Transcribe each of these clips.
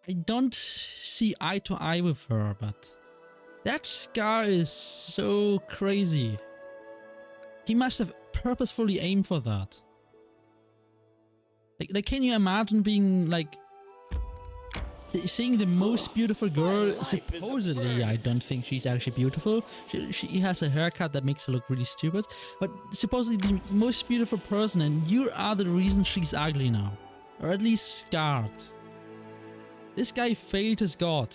I don't see eye to eye with her, but that scar is so crazy. He must have purposefully aimed for that. Like, can you imagine being like seeing the most beautiful girl? Supposedly, I don't think she's actually beautiful. She has a haircut that makes her look really stupid. But supposedly the most beautiful person, and you are the reason she's ugly now, or at least scarred. This guy failed his god.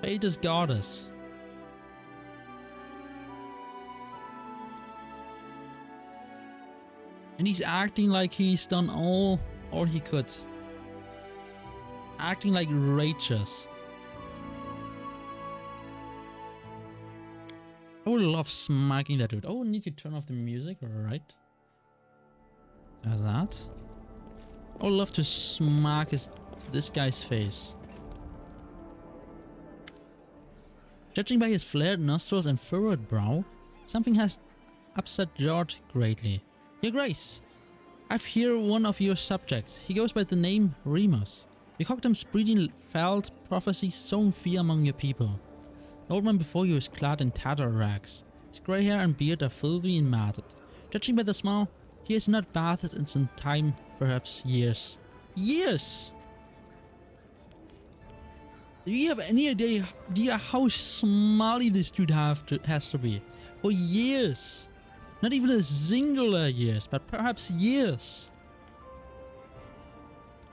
Failed his goddess. And he's acting like he's done all he could. Acting like righteous. I would love smacking that dude. Oh, I need to turn off the music, alright. There's that. I would love to smack this guy's face. Judging by his flared nostrils and furrowed brow, something has upset George greatly. Your Grace, I've here one of your subjects. He goes by the name Remus. You cocked him spreading false prophecies sowing fear among your people. The old man before you is clad in tattered rags. His grey hair and beard are filthy and matted. Judging by the smile, he has not bathed in some time, perhaps years. Years! Do you have any idea how smelly this dude has to be? For years. Not even a singular years, but perhaps years.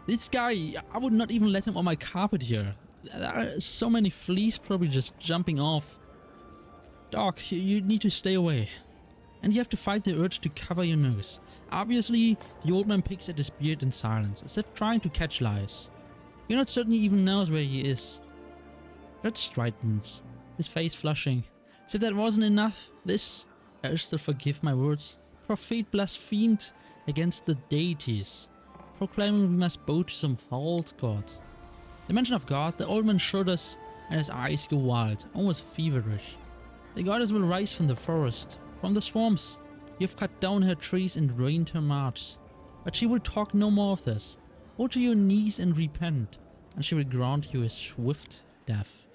This guy, I would not even let him on my carpet here. There are so many fleas probably just jumping off. Dog, you need to stay away. And you have to fight the urge to cover your nose. Obviously, the old man picks at his beard in silence, as if trying to catch lies. You're not certain he even knows where he is. That straightens, his face flushing. As if that wasn't enough, this, I still forgive my words, prophet blasphemed against the deities, proclaiming we must bow to some false god. The mention of God, the old man shudders and his eyes go wild, almost feverish. The goddess will rise from the forest, from the swamps. You have cut down her trees and drained her marsh. But she will talk no more of this. Go to your knees and repent, and she will grant you a swift death.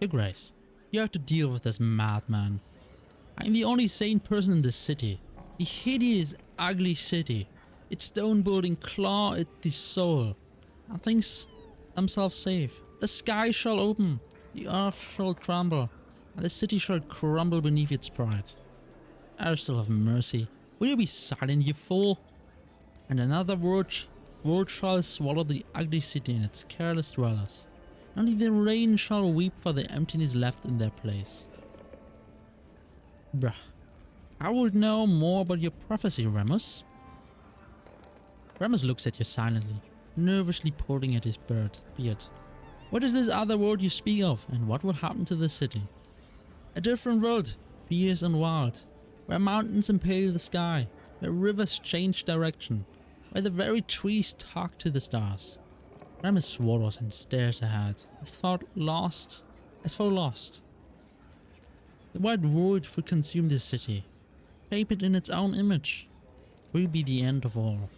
Your Grace, you have to deal with this madman. I am the only sane person in this city. The hideous, ugly city. Its stone building claw at the soul. And thinks themselves safe. The sky shall open, the earth shall tremble, and the city shall crumble beneath its pride. Aristotle have mercy. Will you be silent, you fool? And another word shall swallow the ugly city and its careless dwellers. Only the rain shall weep for the emptiness left in their place. Bruh. I would know more about your prophecy, Remus. Remus looks at you silently, nervously pulling at his beard. What is this other world you speak of, and what will happen to the city? A different world, fierce and wild, where mountains impale the sky, where rivers change direction, where the very trees talk to the stars. Remus swallows and stares ahead, as though lost. The white world will consume this city, shape it in its own image. It will be the end of all.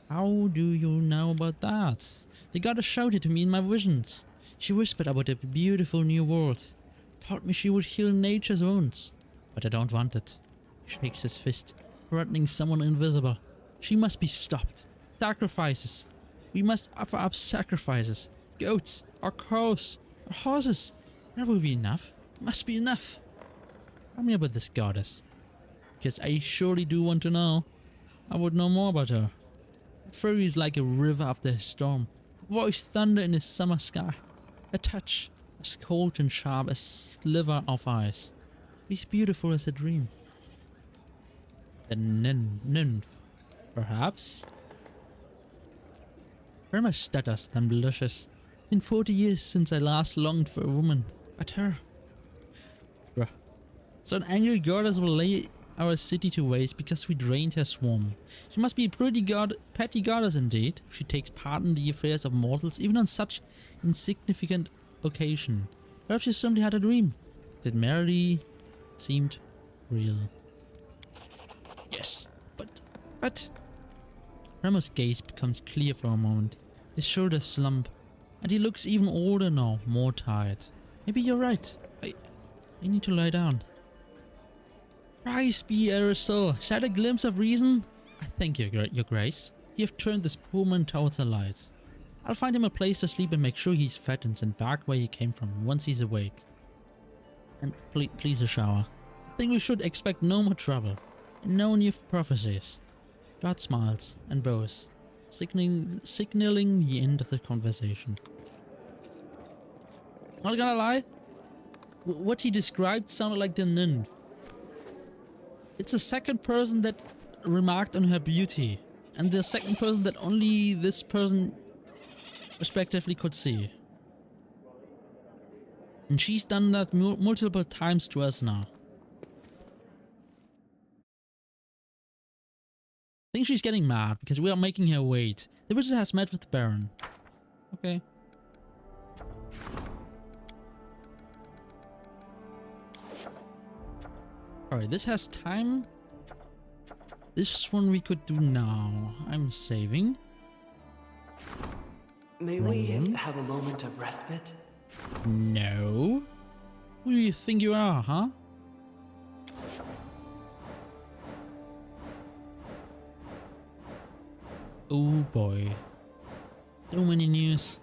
How do you know about that? The goddess shouted to me in my visions. She whispered about a beautiful new world. Told me she would heal nature's wounds. But I don't want it. He shakes his fist, threatening someone invisible. She must be stopped. Sacrifices. We must offer up sacrifices. Goats, or cows, or horses. There will be enough. Must be enough. Tell me about this goddess. Because I surely do want to know. I would know more about her. Her fury is like a river after a storm. Her voice thunder in the summer sky. A touch as cold and sharp as sliver of ice. She's beautiful as a dream. The nymph, perhaps? Remus stutters, then blushes. In 40 years since I last longed for a woman, but her. Bruh. So an angry goddess will lay our city to waste because we drained her swarm. She must be a petty goddess indeed, if she takes part in the affairs of mortals even on such insignificant occasion. Perhaps she simply had a dream that merely seemed real. Yes, but... Remus' gaze becomes clear for a moment. His shoulders slump, and he looks even older now, more tired. Maybe you're right. I need to lie down. Christ be Aerosol, is that a glimpse of reason? I thank you, your grace. You have turned this poor man towards the light. I'll find him a place to sleep and make sure he's fed and sent back where he came from once he's awake. And please a shower. I think we should expect no more trouble. And no new prophecies. God smiles and bows, signaling the end of the conversation. Not gonna lie, what he described sounded like the nymph. It's the second person that remarked on her beauty, and the second person that only this person respectively could see. And she's done that multiple times to us now. I think she's getting mad because we are making her wait. The wizard has met with the Baron. Okay. Alright, this has time. This one we could do now. I'm saving. May we have a moment of respite? No. Who do you think you are, huh? Oh boy. So many news.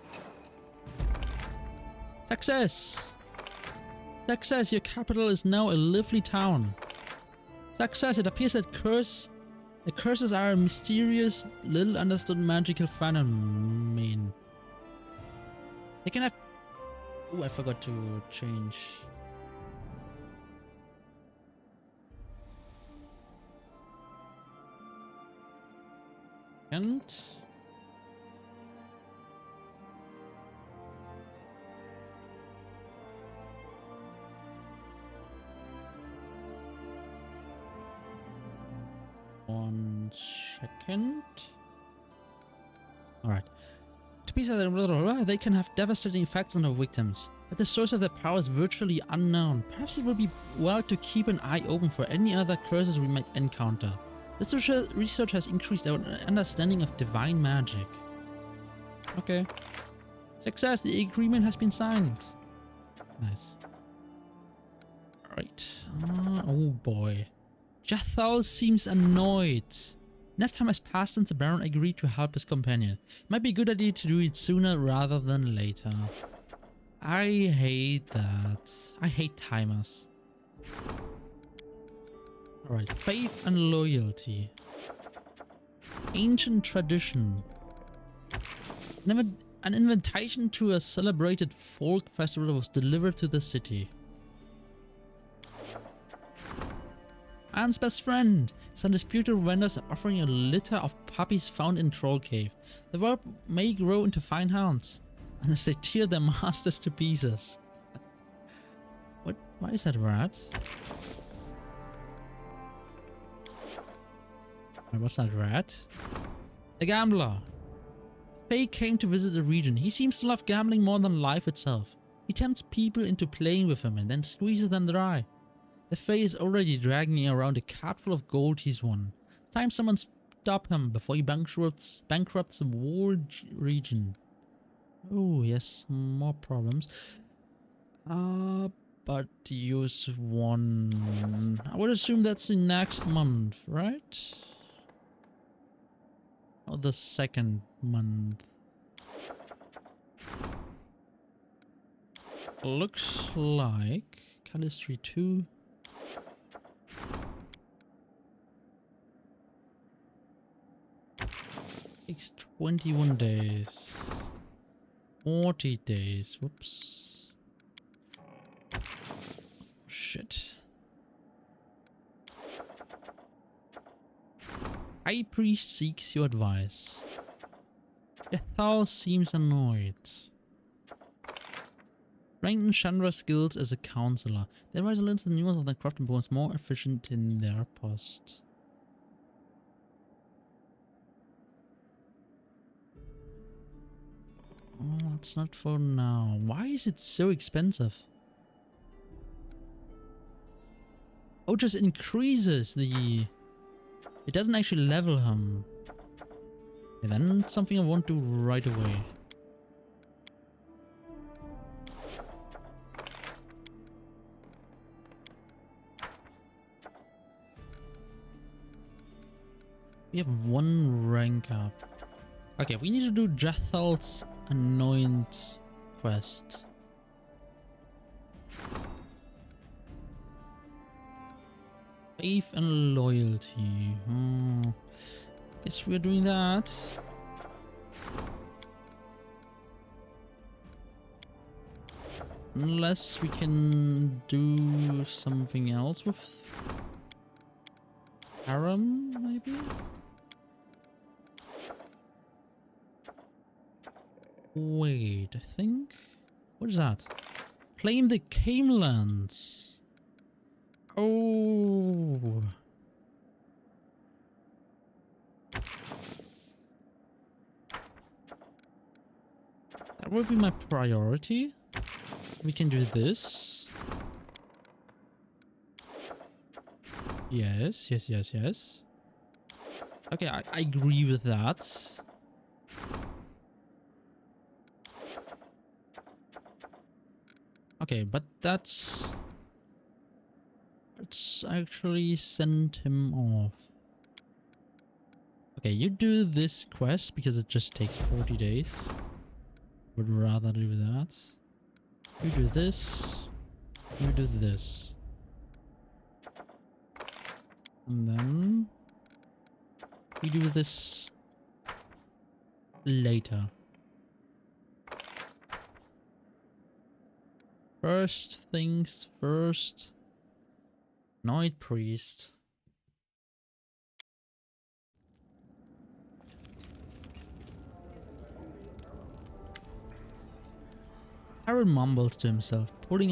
Success! Success, your capital is now a lively town. Success, it appears that curses are a mysterious, little understood magical phenomenon. They can have... Oh, I forgot to change. And... One second. Alright. To be said, they can have devastating effects on their victims, but the source of their power is virtually unknown. Perhaps it would be well to keep an eye open for any other curses we might encounter. This research has increased our understanding of divine magic. Okay. Success, the agreement has been signed. Nice. Alright. Oh boy. Jathal seems annoyed. Enough time has passed since the Baron agreed to help his companion. It might be a good idea to do it sooner rather than later. I hate that. I hate timers. Alright, faith and loyalty. Ancient tradition. An invitation to a celebrated folk festival was delivered to the city. Anne's best friend. Some disputed vendors are offering a litter of puppies found in Troll Cave. The whelp may grow into fine hounds, unless they tear their masters to pieces. What? Why is that rat? What's that rat? A gambler. Faye came to visit the region. He seems to love gambling more than life itself. He tempts people into playing with him and then squeezes them dry. The Fae is already dragging around a cart full of gold he's won. It's time someone stop him before he bankrupts the whole region. Oh yes, more problems. But use one. I would assume that's the next month, right? Or the second month. Looks like Calistry 2. Takes 21 days. 40 days. Whoops. Shit. High Priest seeks your advice. Ethal seems annoyed. Strengthen Chandra's skills as a counselor. Their resilience and nuance of their craft and bones more efficient in their post. Oh, that's not for now. Why is it so expensive? Oh, it just increases the... It doesn't actually level him. And then something I won't do right away. We have one rank up. Okay, we need to do Jethal's Anoint quest. Faith and loyalty. Guess we're doing that. Unless we can do something else with Harem, maybe? Wait, I think... What is that? Claim the Camelands. Oh... That would be my priority. We can do this. Yes, yes, yes, yes. Okay, I agree with that. Okay, but that's... Let's actually send him off. Okay, you do this quest because it just takes 40 days. Would rather do that. You do this. You do this. And then... we do this... later. First things first. Night Priest. Aaron mumbles to himself, putting